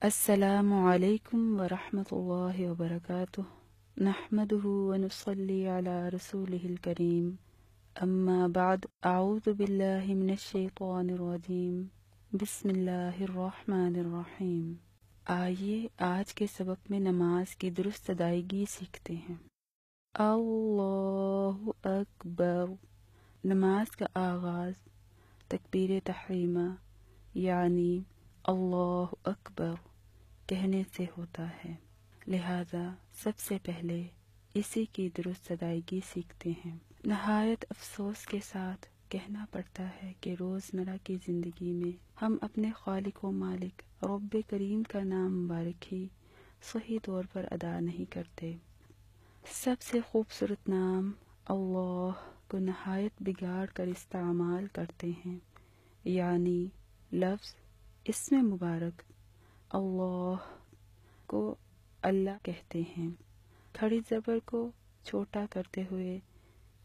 السلام علیکم ورحمۃ اللہ وبرکاتہ نحمدہ ونصلی علی رسولہ الکریم اما بعد اعوذ باللہ من الشیطان الرجیم بسم اللہ الرحمن الرحیم۔ آئیے آج کے سبق میں نماز کی درست ادائیگی سیکھتے ہیں۔ اللہ اکبر۔ نماز کا آغاز تکبیر تحریمہ یعنی اللہ اکبر کہنے سے ہوتا ہے، لہذا سب سے پہلے اسی کی درست ادائیگی سیکھتے ہیں۔ نہایت افسوس کے ساتھ کہنا پڑتا ہے کہ روزمرہ کی زندگی میں ہم اپنے خالق و مالک رب کریم کا نام مبارک ہی صحیح طور پر ادا نہیں کرتے۔ سب سے خوبصورت نام اللہ کو نہایت بگاڑ کر استعمال کرتے ہیں، یعنی لفظ اسم مبارک اللہ کو اللہ کہتے ہیں، کھڑی زبر کو چھوٹا کرتے ہوئے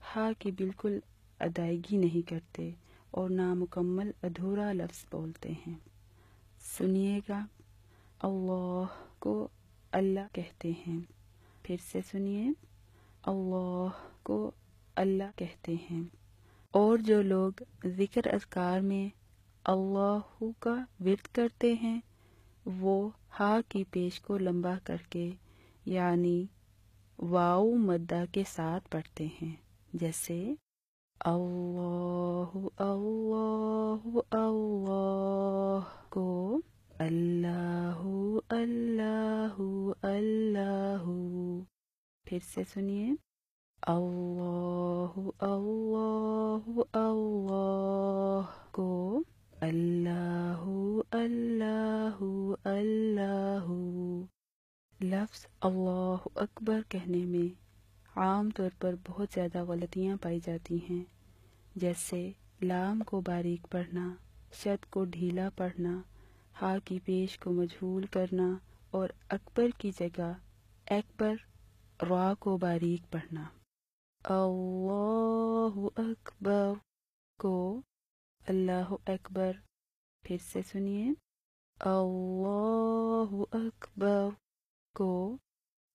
ہا کی بالکل ادائیگی نہیں کرتے اور نامکمل ادھورا لفظ بولتے ہیں۔ سنیے گا، اللہ کو اللہ کہتے ہیں، پھر سے سنیے، اللہ کو اللہ کہتے ہیں۔ اور جو لوگ ذکر اذکار میں اللہ کا ورد کرتے ہیں وہ ہا کی پیش کو لمبا کر کے یعنی واو مدہ کے ساتھ پڑھتے ہیں، جیسے اللہ اللہ اللہ کو اللہ اللہ اللہ۔ پھر سے سنیے، اللہ اللہ اللہ کو اللہ اللہ اللہ۔ لفظ اللہ اکبر کہنے میں عام طور پر بہت زیادہ غلطیاں پائی جاتی ہیں، جیسے لام کو باریک پڑھنا، شد کو ڈھیلا پڑھنا، ہا کی پیش کو مجہول کرنا اور اکبر کی جگہ اکبر را کو باریک پڑھنا۔ اللہ اکبر کو اللہ اکبر۔ پھر سے سنیے، اللہ اکبر کو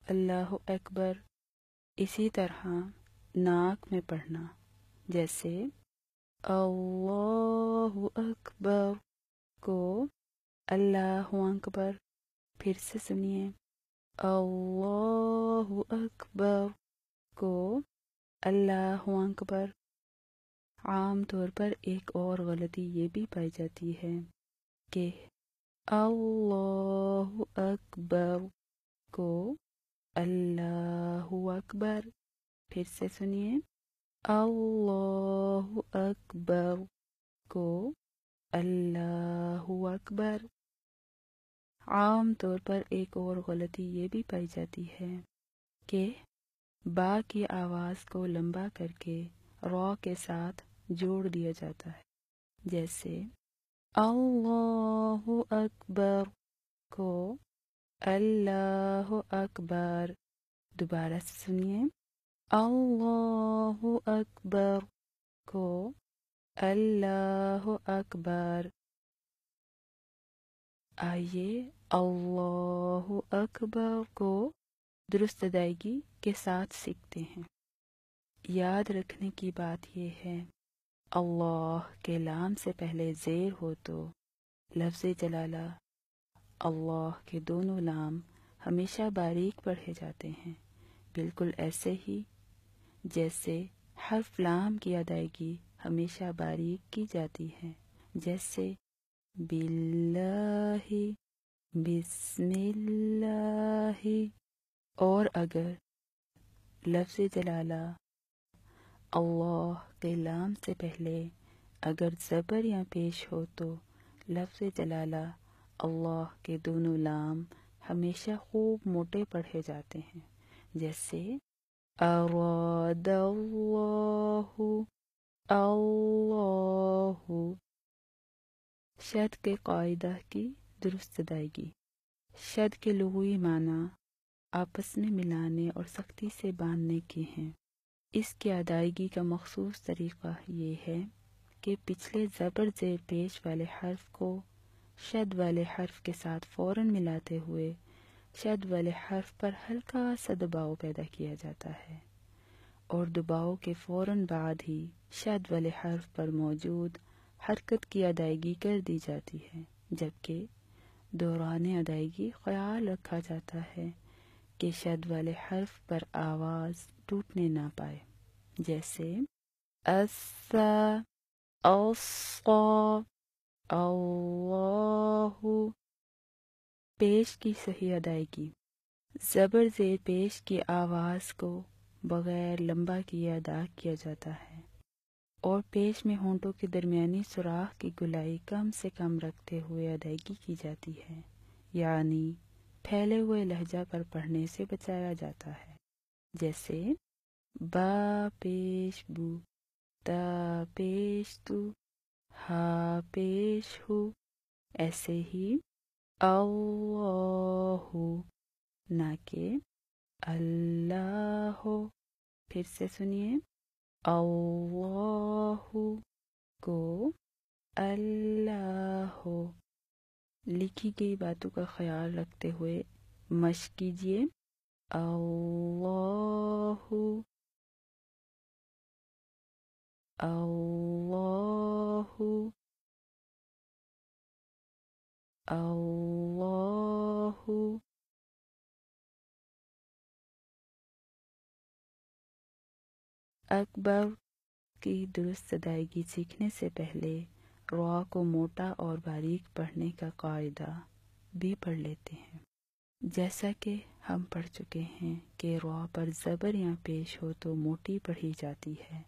اللہ اکبر۔ اسی طرح ناک میں پڑھنا، جیسے اللہ اکبر کو اللہ اکبر۔ پھر سے سنیے، اللہ اکبر کو اللہ اکبر۔ عام طور پر ایک اور غلطی یہ بھی پائی جاتی ہے کہ اللہ اکبر کو اللہ اکبر۔ پھر سے سنیے، اللہ اکبر کو اللہ اکبر۔ عام طور پر ایک اور غلطی یہ بھی پائی جاتی ہے کہ با کی آواز کو لمبا کر کے را کے ساتھ جوڑ دیا جاتا ہے، جیسے اللہ اکبر کو اللہ اکبر۔ دوبارہ سے سنیے، اللہ اکبر کو اللہ اکبر۔ آئیے اللہ اکبر کو درست ادائیگی کے ساتھ سیکھتے ہیں۔ یاد رکھنے کی بات یہ ہے، اللہ کے لام سے پہلے زیر ہو تو لفظ جلالہ اللہ کے دونوں لام ہمیشہ باریک پڑھے جاتے ہیں، بالکل ایسے ہی جیسے حرف لام کی ادائیگی ہمیشہ باریک کی جاتی ہے، جیسے باللہ، بسم اللہ۔ اور اگر لفظ جلالہ اللہ کے لام سے پہلے اگر زبر یا پیش ہو تو لفظ جلالہ اللہ کے دونوں لام ہمیشہ خوب موٹے پڑھے جاتے ہیں، جیسے اراد اللہ اللہ۔ شد کے قاعدہ کی درست ادائیگی۔ شد کے لغوی معنی آپس میں ملانے اور سختی سے باندھنے کے ہیں۔ اس کی ادائیگی کا مخصوص طریقہ یہ ہے کہ پچھلے زبر زیر پیش والے حرف کو شد والے حرف کے ساتھ فوراً ملاتے ہوئے شد والے حرف پر ہلکا سا دباؤ پیدا کیا جاتا ہے، اور دباؤ کے فوراً بعد ہی شد والے حرف پر موجود حرکت کی ادائیگی کر دی جاتی ہے، جبکہ دوران ادائیگی خیال رکھا جاتا ہے کہ شد والے حرف پر آواز ٹوٹنے نہ پائے، جیسے السا، الصا، اللہ۔ پیش کی صحیح ادائیگی: زبر زیر پیش کی آواز کو بغیر لمبا کیے ادا کیا جاتا ہے، اور پیش میں ہونٹوں کے درمیانی سوراخ کی گولائی کم سے کم رکھتے ہوئے ادائیگی کی جاتی ہے، یعنی پھیلے ہوئے لہجہ پر پڑھنے سے بچایا جاتا ہے، جیسے با پیش بو، تا پیش تو، ہا پیش ہو۔ ایسے ہی اللہ نہ کہ اللہ ہو۔ پھر سے سنیے، اللہ کو اللہ ہو۔ لکھی گئی باتوں کا خیال رکھتے ہوئے مشق کیجیے۔ اللہ، اللہ، اللہ۔ اکبر کی درست ادائیگی سیکھنے سے پہلے را کو موٹا اور باریک پڑھنے کا قاعدہ بھی پڑھ لیتے ہیں۔ جیسا کہ ہم پڑھ چکے ہیں کہ را پر زبر یا پیش ہو تو موٹی پڑھی جاتی ہے،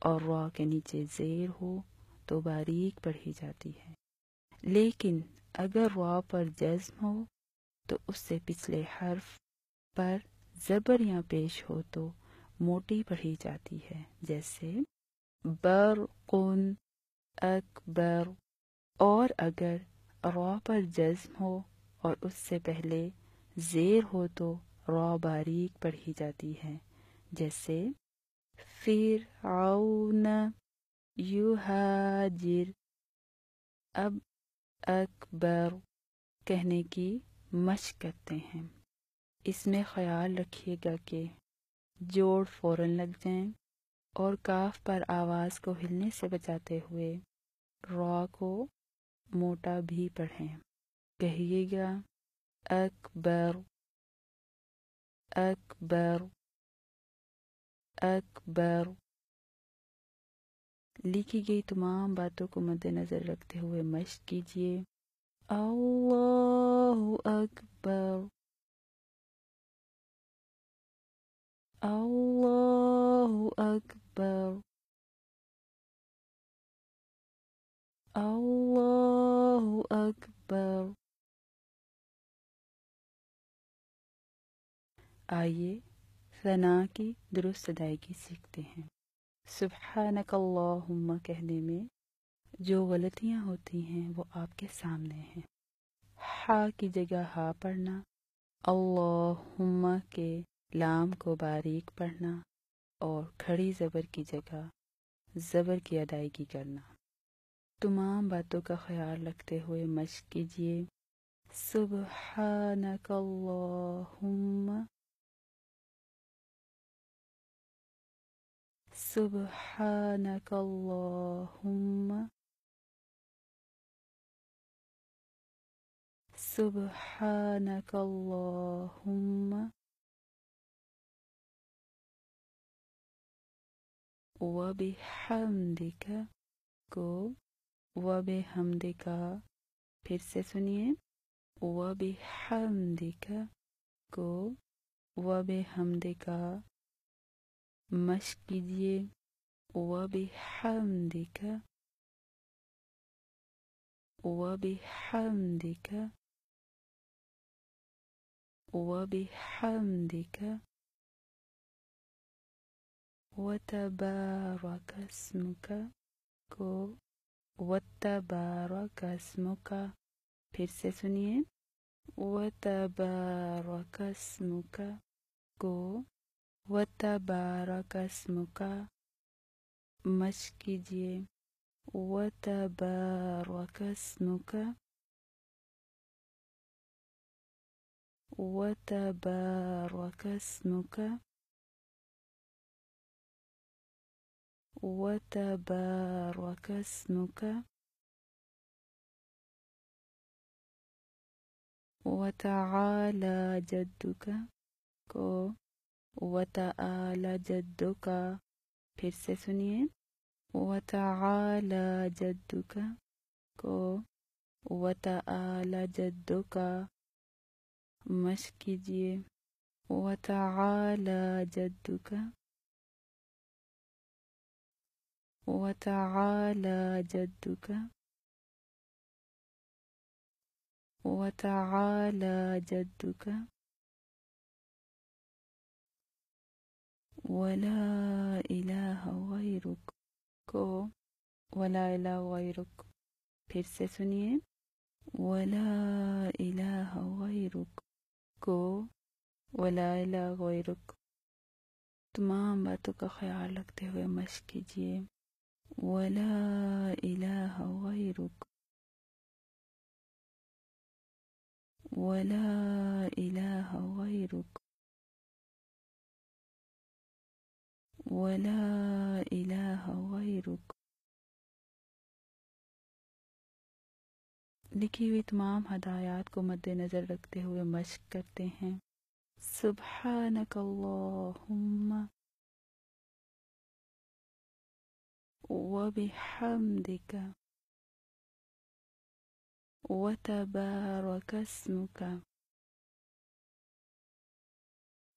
اور را کے نیچے زیر ہو تو باریک پڑھی جاتی ہے، لیکن اگر را پر جزم ہو تو اس سے پچھلے حرف پر زبر یا پیش ہو تو موٹی پڑھی جاتی ہے، جیسے برقن، اکبر۔ اور اگر را پر جزم ہو اور اس سے پہلے زیر ہو تو را باریک پڑھی جاتی ہے، جیسے فرعون یہاجر۔ اب اکبر کہنے کی مشق کرتے ہیں۔ اس میں خیال رکھیے گا کہ جوڑ فوراً لگ جائیں، اور کاف پر آواز کو ہلنے سے بچاتے ہوئے را کو موٹا بھی پڑھیں۔ کہیے گا اکبر، اکبر، اکبر۔ لکھی گئی تمام باتوں کو مد نظر رکھتے ہوئے مشق کیجیے۔ اللہ اکبر، اللہ اکبر، اللہ اکبر۔ آئیے ثنا کی درست ادائیگی سیکھتے ہیں۔ سبحانک اللہم کہنے میں جو غلطیاں ہوتی ہیں وہ آپ کے سامنے ہیں۔ ہا کی جگہ ہا پڑھنا، اللہم کے لام کو باریک پڑھنا، اور کھڑی زبر کی جگہ زبر کی ادائیگی کرنا۔ تمام باتوں کا خیال رکھتے ہوئے مشق کیجیے۔ سبحانک اللہم، سبحانک اللہم، سبحانک اللہم، وبحمدک کو وبحمدک۔ پھر سے سنیے، وبحمدک کو وبحمدک۔ مشق کیجیے، وبحمدک، وبحمدک، وبحمدک۔ وتبارک اسمک کو وتبارک اسمک۔ پھر سے سنیے، وتبارک اسمک کو وتبارک اسمک۔ مشق کیجیے، وتبارک اسمک، وتبارك اسمك وتبارك اسمك وتعالى جدك کو وتعالى جدك پھر سے سنیے وتعالى جدك کو وتعالى جدك مشق کیجیے وتعالى جدك وتعالى جدك وتعالى جدك ولا إله غيرك کو ولا إله غيرك پھر سے سنیے ولا إله غيرك کو ولا إله غيرك تمام باتوں کا خیال رکھتے ہوئے مشق کیجیے ولا إله غيرك ولا إله غيرك ولا إله غيرك لکھی ہوئی تمام ہدایات کو مد نظر رکھتے ہوئے مشق کرتے ہیں سبحانک اللہم وبحمدک وتبارك اسمك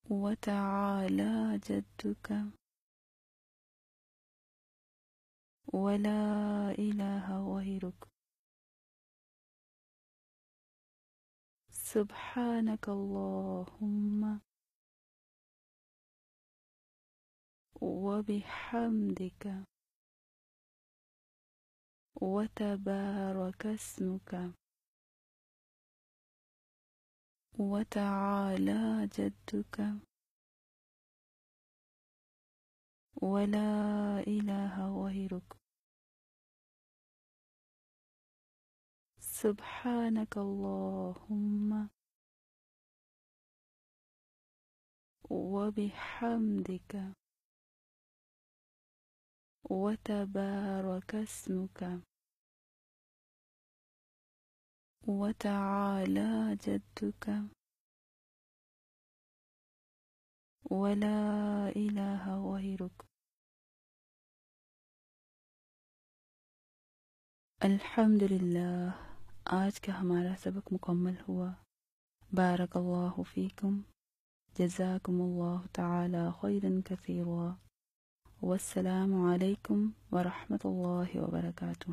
وتعالى جدك ولا إله غيرك سبحانك اللهم وبحمدك وتبارك اسمك وتعالى جدك ولا إله غيرك سبحانك اللهم وبحمدك وتبارك اسمك وتعالى جدك ولا إله غيرك الحمدللہ آج کا ہمارا سبق مکمل ہوا بارک اللہ فیکم جزاکم اللہ تعالی خیرا کثیرا والسلام علیکم ورحمۃ اللہ وبرکاتہ